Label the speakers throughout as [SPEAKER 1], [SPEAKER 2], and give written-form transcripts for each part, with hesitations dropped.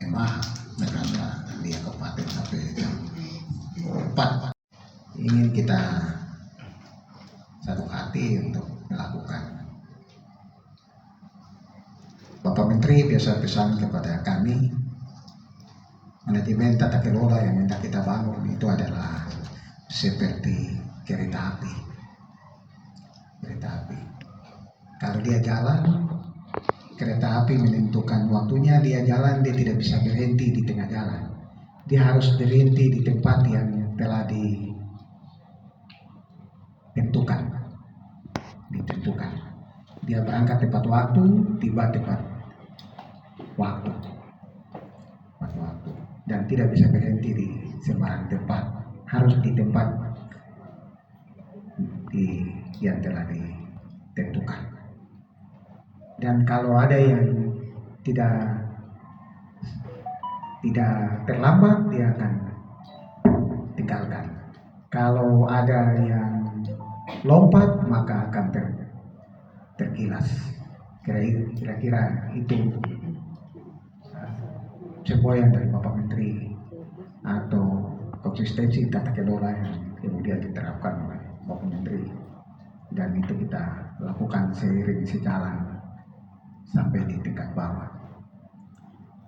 [SPEAKER 1] SMA berangkat di Kabupaten sampai jam 4. Ingin kita satu hati untuk melakukan. Bapak Menteri biasa pesan kepada kami, manajemen tata kelola yang hendak kita bangun itu adalah seperti kereta api. Kalau dia jalan, kereta api menentukan waktunya dia jalan, dia tidak bisa berhenti di tengah jalan. Dia harus berhenti di tempat yang telah ditentukan. Dia berangkat tepat waktu, tiba tepat waktu. Dan tidak bisa berhenti di sembarang tempat. Harus di tempat yang telah ditentukan. Dan kalau ada yang tidak terlambat, dia akan tinggalkan. Kalau ada yang lompat, maka akan terkilas. Kira-kira itu semboyan dari Bapak Menteri atau konsistensi tata kelola yang kemudian diterapkan oleh Bapak Menteri, dan itu kita lakukan seiring sejalan sampai di tingkat bawah.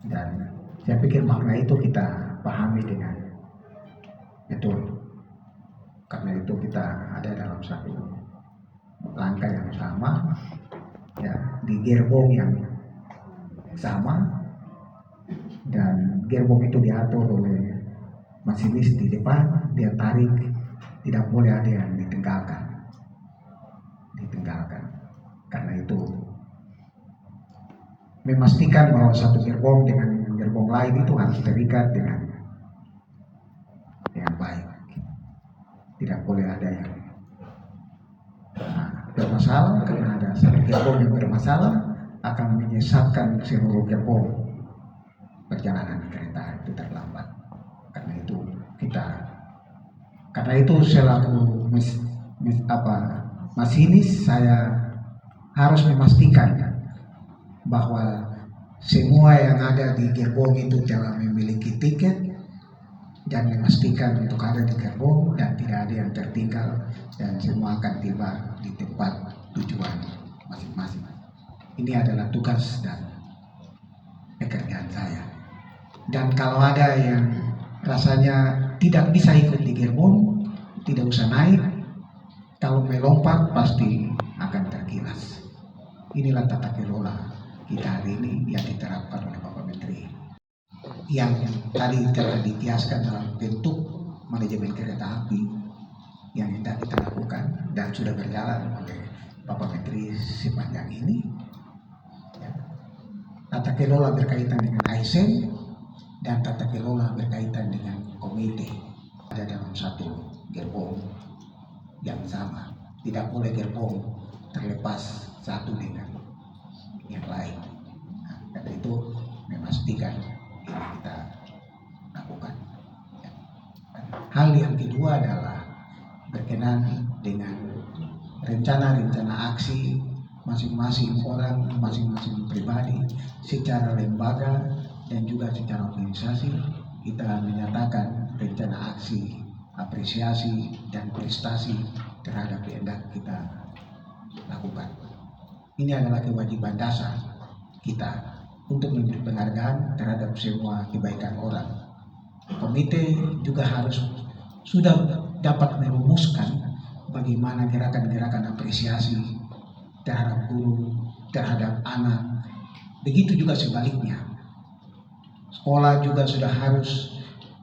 [SPEAKER 1] Dan saya pikir makna itu kita pahami dengan betul. Karena itu kita ada dalam satu langkah yang sama, ya, di gerbong yang sama, dan gerbong itu diatur oleh masinis di depan, dia tarik, tidak boleh ada yang ditinggalkan. Karena itu memastikan bahwa satu gerbong dengan gerbong lain itu harus terikat dengan baik. Tidak boleh ada yang bermasalah, karena ada satu gerbong yang bermasalah akan menyesatkan seluruh gerbong perjalanan kereta itu terlambat. Karena itu selaku masinis, saya harus memastikan bahwa semua yang ada di gerbong itu telah memiliki tiket, dan memastikan untuk ada di gerbong dan tidak ada yang tertinggal, dan semua akan tiba di tempat tujuan masing-masing. Ini adalah tugas dan pekerjaan saya. Dan kalau ada yang rasanya tidak bisa ikut di gerbong, tidak usah naik. Kalau melompat pasti akan terkilas. Inilah tata kelola kita hari ini yang diterapkan oleh Bapak Menteri, yang tadi telah dikiaskan dalam bentuk manajemen kereta api yang hendak kita lakukan dan sudah berjalan oleh Bapak Menteri sepanjang ini. Tata kelola berkaitan dengan ASN dan tata kelola berkaitan dengan komite ada dalam satu gerbong yang sama. Tidak boleh gerbong terlepas satu dengan yang lain. Karena itu memastikan ini kita lakukan. Hal yang kedua adalah berkenan dengan rencana-rencana aksi masing-masing orang, masing-masing pribadi, secara lembaga dan juga secara organisasi. Kita menyatakan rencana aksi, apresiasi dan prestasi terhadap yang hendak kita lakukan. Ini adalah kewajiban dasar kita untuk memberi penghargaan terhadap semua kebaikan orang. Komite juga harus sudah dapat merumuskan bagaimana gerakan-gerakan apresiasi terhadap guru, terhadap anak. Begitu juga sebaliknya. Sekolah juga sudah harus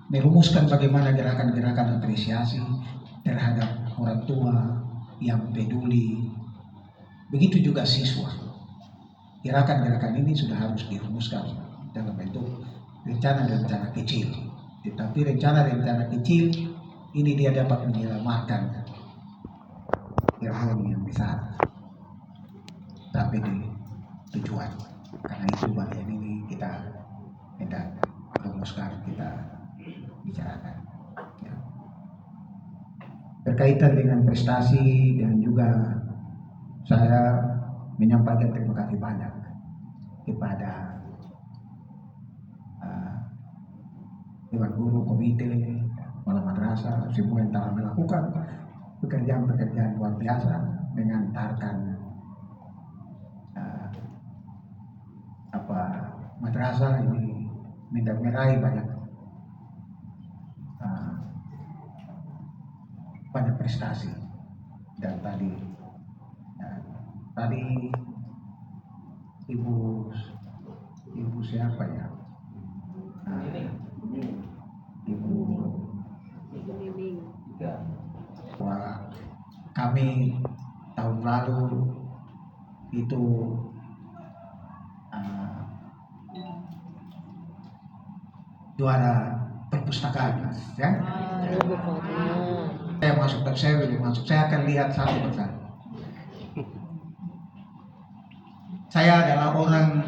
[SPEAKER 1] merumuskan bagaimana gerakan-gerakan apresiasi terhadap orang tua yang peduli. Begitu juga siswa. Gerakan-gerakan ini sudah harus dirumuskan dalam bentuk rencana-rencana kecil. Tetapi rencana-rencana kecil ini dia dapat menyelamatkan gerbong yang besar sampai di tujuan. Karena itu bagian ini kita hendak rumuskan, kita bicarakan. Ya. Berkaitan dengan prestasi dan juga saya menyampaikan terima kasih banyak kepada Dewan Guru, komite, kepala madrasah, semua yang telah melakukan pekerjaan-pekerjaan luar biasa mengantarkan uh, madrasah ini meraih uh, banyak prestasi. Dan tadi ibu siapa ya? Ibu Wah, kami tahun lalu itu juara perpustakaan, ya. Saya akan lihat satu persatu. Saya adalah orang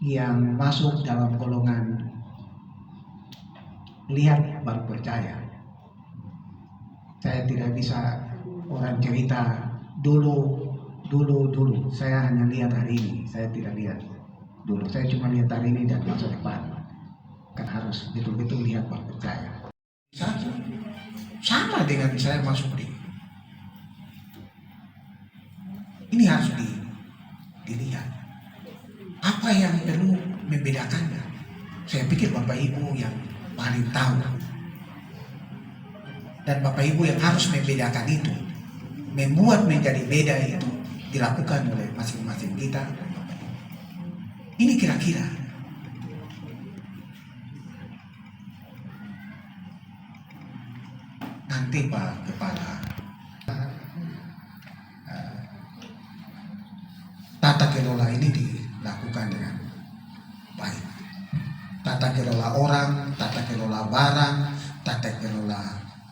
[SPEAKER 1] yang masuk dalam golongan lihat baru percaya. Saya tidak bisa orang cerita dulu. Saya hanya lihat hari ini. Saya tidak lihat dulu. Saya cuma lihat hari ini dan masa depan. Kan harus betul-betul lihat baru percaya. Sama dengan saya masuk di. Ini harus dilihat. Apa yang perlu membedakannya? Saya pikir Bapak Ibu yang paling tahu. Dan Bapak Ibu yang harus membedakan itu. Membuat menjadi beda itu dilakukan oleh masing-masing kita. Ini kira-kira. Nanti Pak Kepala, tata kelola ini dilakukan dengan baik. Tata kelola orang, tata kelola barang, tata kelola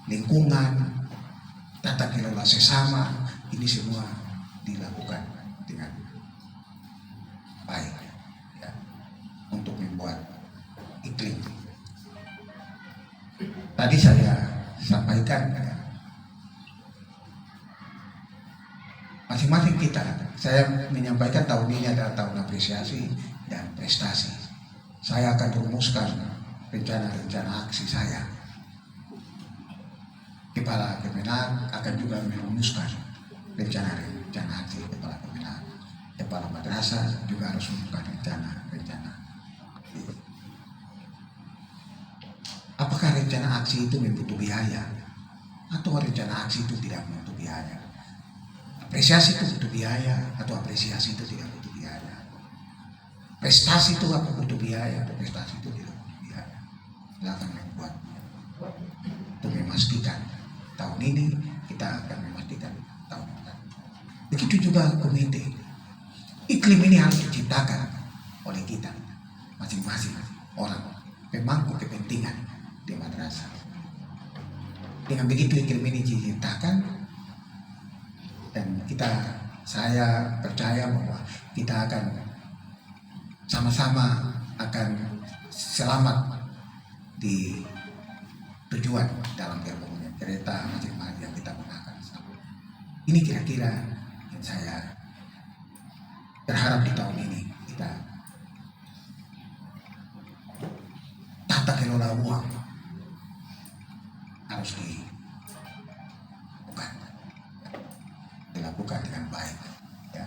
[SPEAKER 1] lingkungan, tata kelola sesama, ini semua dilakukan dengan baik, ya, untuk membuat iklim. Tadi saya sampaikan, ya, masing-masing kita, saya menyampaikan tahun ini adalah tahun apresiasi dan prestasi. Saya akan rumuskan rencana-rencana aksi saya. Kepala Kemenag akan juga merumuskan rencana-rencana aksi Kepala Kemenag. Kepala Madrasah juga harus merumuskan rencana-rencana. Apakah rencana aksi itu membutuhkan biaya? Atau rencana aksi itu tidak membutuhkan biaya? Apresiasi itu butuh biaya atau apresiasi itu tidak butuh biaya? Prestasi itu apa butuh biaya atau prestasi itu tidak butuh biaya? Silakan membuat untuk memastikan tahun ini kita akan memastikan tahun depan. Begitu juga komite. Iklim ini harus diciptakan oleh kita masing-masing orang pemangku kepentingan di madrasah. Dengan begitu iklim ini diciptakan, dan saya percaya bahwa kita akan sama-sama akan selamat di tujuan dalam gerbongnya kereta masing-masing yang kita gunakan. Ini kira-kira yang saya berharap di tahun ini kita tata kelola uang harus dilakukan dengan baik, ya.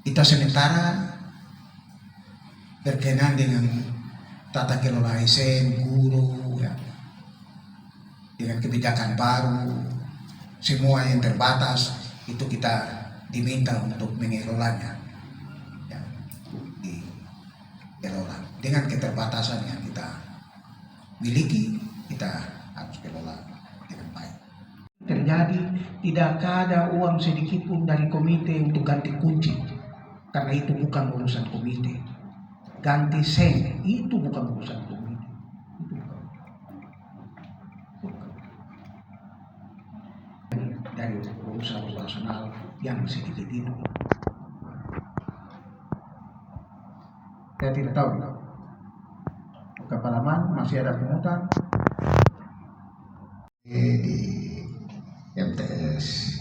[SPEAKER 1] Kita sementara berkenaan dengan tata kelola ASN, guru, ya, dengan kebijakan baru, semua yang terbatas itu kita diminta untuk mengelolanya, ya, dikelola dengan keterbatasan yang kita miliki, kita harus kelola dengan baik. Terjadi tidak ada uang sedikit pun dari komite untuk ganti kunci, karena itu bukan urusan komite. Ganti sen itu bukan urusan komite. Dari urusan operasional yang sedikit itu. Saya tidak tahu. Kepalaman masih ada pungutan di MTS